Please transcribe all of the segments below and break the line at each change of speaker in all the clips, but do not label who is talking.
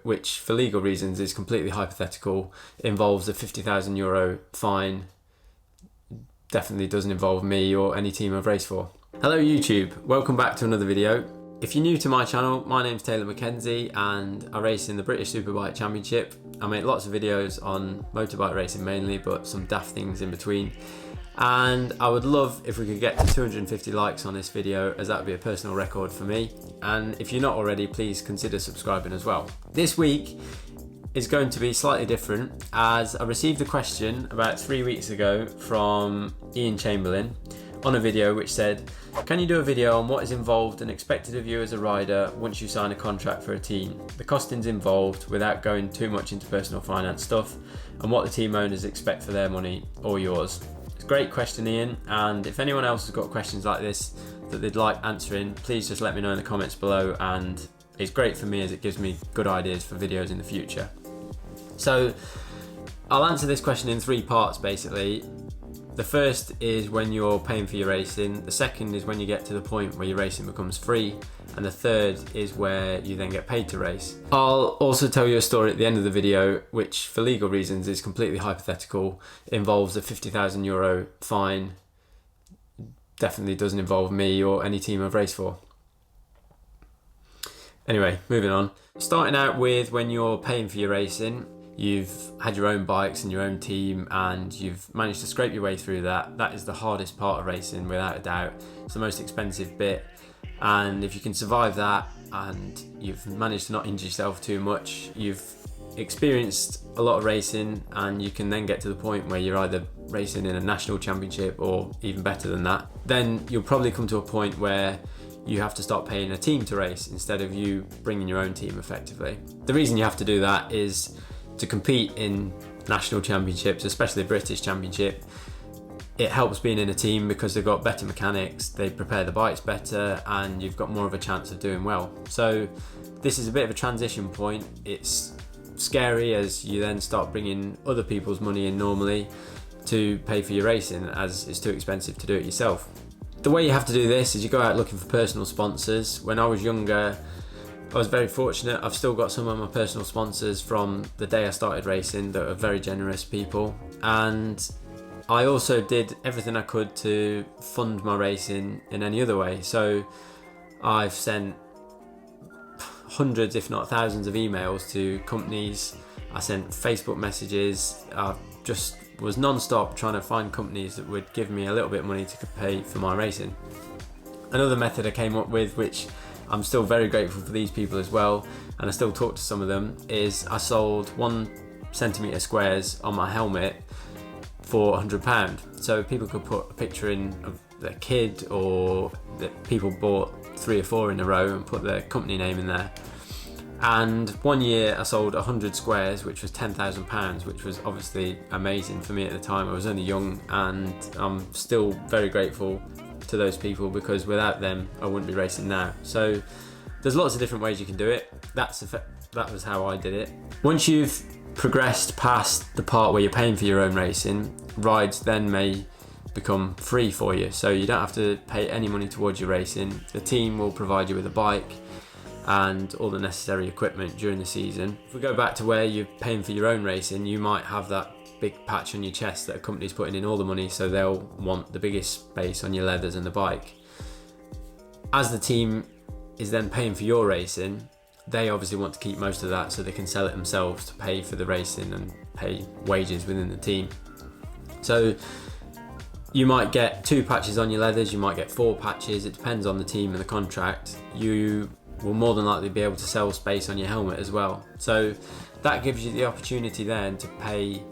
which for legal reasons is completely hypothetical, involves a €50,000 fine. Definitely doesn't involve me or any team I've raced for. Hello YouTube, welcome back to another video. If you're new to my channel, my name's Mackenzie and I race in the British Superbike Championship. I make lots of videos on motorbike racing mainly, but some daft things in between. And I would love if we could get to 250 likes on this video, as that would be a personal record for me. And if you're not already, please consider subscribing as well. This week is going to be slightly different, as I received a question about 3 weeks ago from Ian Chamberlain on a video which said, can you do a video on what is involved and expected of you as a rider once you sign a contract for a team, the costings involved without going too much into personal finance stuff, and what the team owners expect for their money or yours? It's a great question, Ian, and if anyone else has got questions like this that they'd like answering, please just let me know in the comments below, and it's great for me as it gives me good ideas for videos in the future. So I'll answer this question in 3 parts basically. The first is when you're paying for your racing, the second is when you get to the point where your racing becomes free, and the third is where you then get paid to race. I'll also tell you a story at the end of the video which for legal reasons is completely hypothetical. It involves a €50,000 fine. Definitely doesn't involve me or any team I've raced for. Anyway, moving on. Starting out with when you're paying for your racing, you've had your own bikes and your own team and you've managed to scrape your way through that. That is the hardest part of racing, without a doubt. It's the most expensive bit, and if you can survive that and you've managed to not injure yourself too much, you've experienced a lot of racing, and you can then get to the point where you're either racing in a national championship or even better than that. Then you'll probably come to a point where you have to start paying a team to race instead of you bringing your own team effectively. The reason you have to do that is to compete in national championships, especially the British Championship. It helps being in a team because they've got better mechanics, they prepare the bikes better, and you've got more of a chance of doing well. So this is a bit of a transition point. It's scary as you then start bringing other people's money in normally to pay for your racing, as it's too expensive to do it yourself. The way you have to do this is you go out looking for personal sponsors. When I was younger, I was very fortunate. I've still got some of my personal sponsors from the day I started racing that are very generous people. And I also did everything I could to fund my racing in any other way. So I've sent hundreds, if not thousands, of emails to companies. I sent Facebook messages. I just was non-stop trying to find companies that would give me a little bit of money to pay for my racing. Another method I came up with, which I'm still very grateful for these people as well, and I still talk to some of them, is I sold 1 centimetre squares on my helmet for £100. So people could put a picture in of their kid, or that people bought 3 or 4 in a row and put their company name in there. And 1 year I sold 100 squares, which was £10,000, which was obviously amazing for me at the time. I was only young, and I'm still very grateful to those people, because without them I wouldn't be racing now. So there's lots of different ways you can do it. That was how I did it. Once you've progressed past the part where you're paying for your own racing, rides then may become free for you, so you don't have to pay any money towards your racing. The team will provide you with a bike and all the necessary equipment during the season. If we go back to where you're paying for your own racing, you might have that big patch on your chest that a company's putting in all the money, so they'll want the biggest space on your leathers and the bike. As the team is then paying for your racing, they obviously want to keep most of that so they can sell it themselves to pay for the racing and pay wages within the team. So you might get 2 patches on your leathers, you might get 4 patches, it depends on the team and the contract. You will more than likely be able to sell space on your helmet as well. So that gives you the opportunity then to pay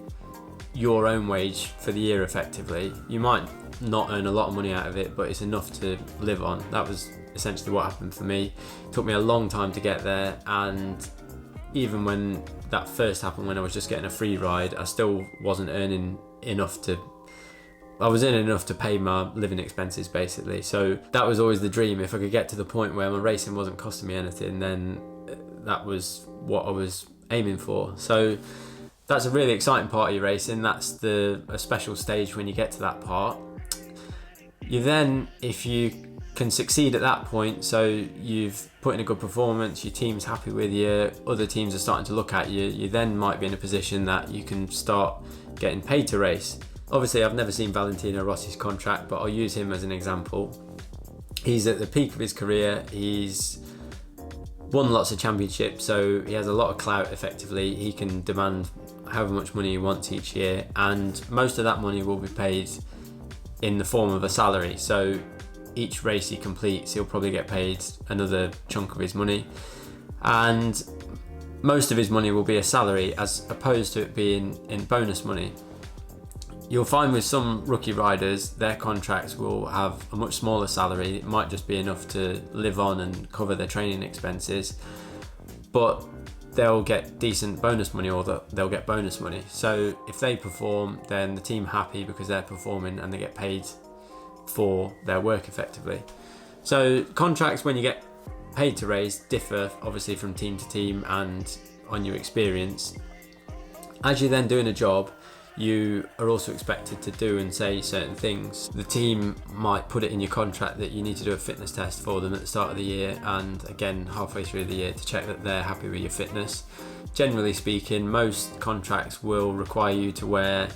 your own wage for the year effectively. You might not earn a lot of money out of it, but it's enough to live on. That was essentially what happened for me. It took me a long time to get there, and even when that first happened, when I was just getting a free ride, I still wasn't earning enough to I was earning enough to pay my living expenses basically. So that was always the dream. If I could get to the point where my racing wasn't costing me anything, then that was what I was aiming for. So that's a really exciting part of your racing. That's a special stage when you get to that part. You then, if you can succeed at that point, so you've put in a good performance, your team's happy with you, other teams are starting to look at you, you then might be in a position that you can start getting paid to race. Obviously, I've never seen Valentino Rossi's contract, but I'll use him as an example. He's at the peak of his career, he's won lots of championships, so he has a lot of clout effectively. He can demand however much money he wants each year, and most of that money will be paid in the form of a salary. So each race he completes, he'll probably get paid another chunk of his money, and most of his money will be a salary as opposed to it being in bonus money. You'll find with some rookie riders, their contracts will have a much smaller salary. It might just be enough to live on and cover their training expenses, but they'll get decent bonus money, or they'll get bonus money. So if they perform, then the team happy because they're performing and they get paid for their work effectively. So contracts, when you get paid to race, differ obviously from team to team and on your experience. As you're then doing a job, you are also expected to do and say certain things. The team might put it in your contract that you need to do a fitness test for them at the start of the year, and again halfway through the year, to check that they're happy with your fitness. Generally speaking, most contracts will require you to wear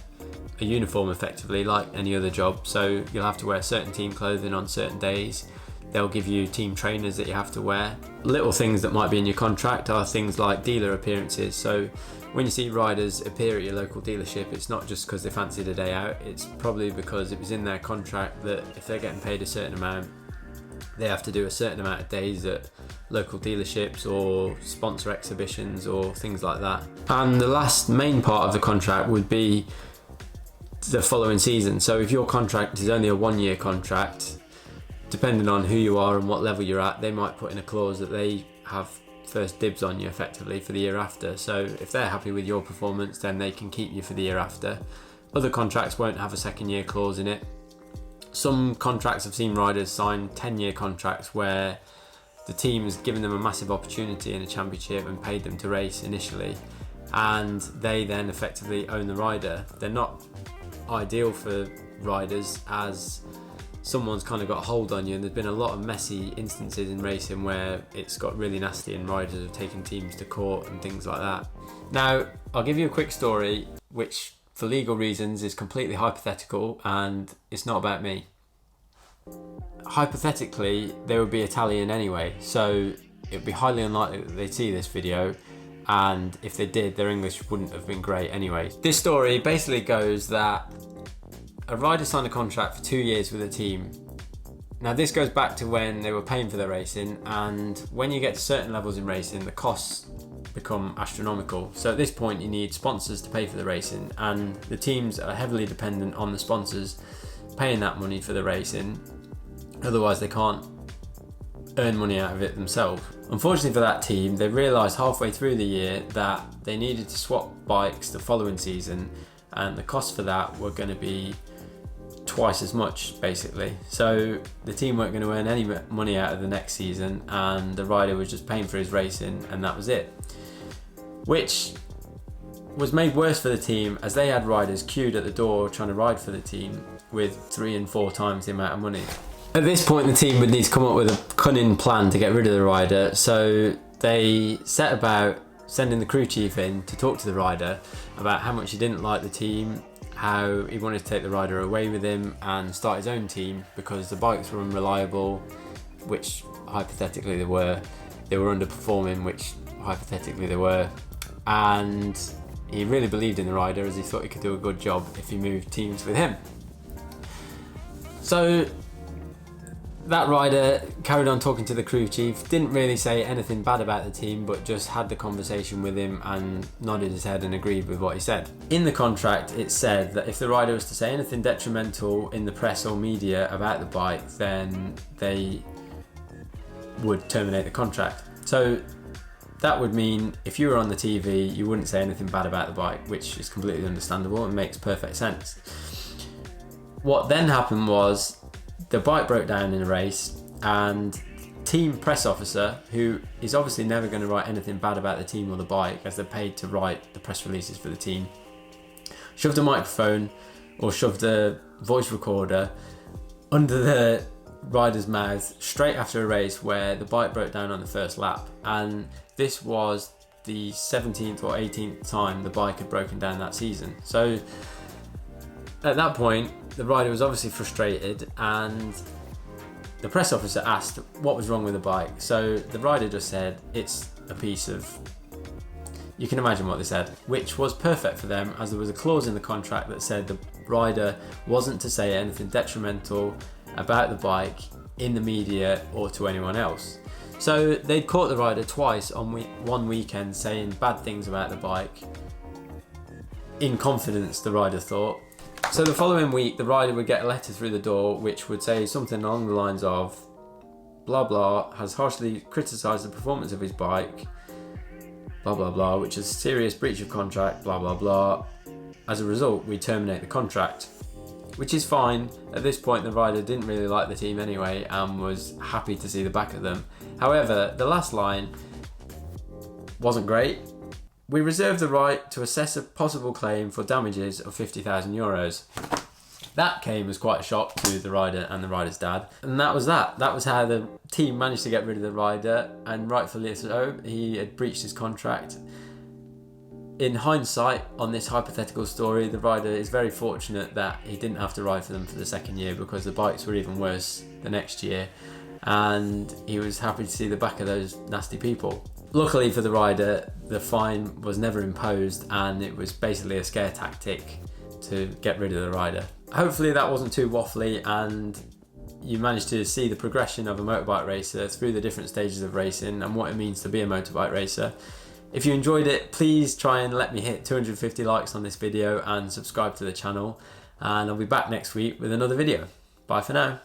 a uniform effectively, like any other job. So you'll have to wear certain team clothing on certain days. They'll give you team trainers that you have to wear. Little things that might be in your contract are things like dealer appearances. So when you see riders appear at your local dealership, it's not just because they fancied a day out, it's probably because it was in their contract that if they're getting paid a certain amount, they have to do a certain amount of days at local dealerships or sponsor exhibitions or things like that. And the last main part of the contract would be the following season. So if your contract is only a 1-year contract, depending on who you are and what level you're at, they might put in a clause that they have first dibs on you effectively for the year after. So if they're happy with your performance, then they can keep you for the year after. Other contracts won't have a second year clause in it. Some contracts, I've seen riders sign 10-year contracts where the team has given them a massive opportunity in a championship and paid them to race initially, and they then effectively own the rider. They're not ideal for riders as someone's kind of got a hold on you, and there's been a lot of messy instances in racing where it's got really nasty and riders have taken teams to court and things like that. Now, I'll give you a quick story which for legal reasons is completely hypothetical and it's not about me. Hypothetically, they would be Italian anyway, so it would be highly unlikely that they'd see this video, and if they did, their English wouldn't have been great anyway. This story basically goes that a rider signed a contract for 2 years with a team. Now this goes back to when they were paying for their racing, and when you get to certain levels in racing, the costs become astronomical. So at this point you need sponsors to pay for the racing, and the teams are heavily dependent on the sponsors paying that money for the racing, otherwise they can't earn money out of it themselves. Unfortunately for that team, they realised halfway through the year that they needed to swap bikes the following season, and the costs for that were going to be twice as much basically. So the team weren't going to earn any money out of the next season, and the rider was just paying for his racing, and that was it. Which was made worse for the team as they had riders queued at the door trying to ride for the team with 3 and 4 times the amount of money. At this point, the team would need to come up with a cunning plan to get rid of the rider, so they set about sending the crew chief in to talk to the rider about how much he didn't like the team, how he wanted to take the rider away with him and start his own team because the bikes were unreliable, which hypothetically they were underperforming, which hypothetically they were, and he really believed in the rider as he thought he could do a good job if he moved teams with him. So that rider carried on talking to the crew chief, didn't really say anything bad about the team, but just had the conversation with him and nodded his head and agreed with what he said. In the contract, it said that if the rider was to say anything detrimental in the press or media about the bike, then they would terminate the contract. So that would mean if you were on the TV, you wouldn't say anything bad about the bike, which is completely understandable and makes perfect sense. What then happened was the bike broke down in a race, and team press officer, who is obviously never going to write anything bad about the team or the bike as they're paid to write the press releases for the team, shoved a microphone or shoved a voice recorder under the rider's mouth straight after a race where the bike broke down on the first lap, and this was the 17th or 18th time the bike had broken down that season. So at that point, the rider was obviously frustrated, and the press officer asked what was wrong with the bike. So the rider just said, it's a piece of... You can imagine what they said, which was perfect for them, as there was a clause in the contract that said the rider wasn't to say anything detrimental about the bike in the media or to anyone else. So they'd caught the rider twice on one weekend saying bad things about the bike, in confidence, the rider thought. So the following week, the rider would get a letter through the door which would say something along the lines of, blah blah has harshly criticised the performance of his bike, blah blah blah, which is a serious breach of contract, blah blah blah. As a result, we terminate the contract. Which is fine. At this point, the rider didn't really like the team anyway and was happy to see the back of them. However, the last line wasn't great. We reserve the right to assess a possible claim for damages of €50,000. That came as quite a shock to the rider and the rider's dad. And that was that. That was how the team managed to get rid of the rider, and rightfully so. He had breached his contract. In hindsight, on this hypothetical story, the rider is very fortunate that he didn't have to ride for them for the second year, because the bikes were even worse the next year, and he was happy to see the back of those nasty people. Luckily for the rider, the fine was never imposed, and it was basically a scare tactic to get rid of the rider. Hopefully that wasn't too waffly, and you managed to see the progression of a motorbike racer through the different stages of racing and what it means to be a motorbike racer. If you enjoyed it, please try and let me hit 250 likes on this video and subscribe to the channel. And I'll be back next week with another video. Bye for now.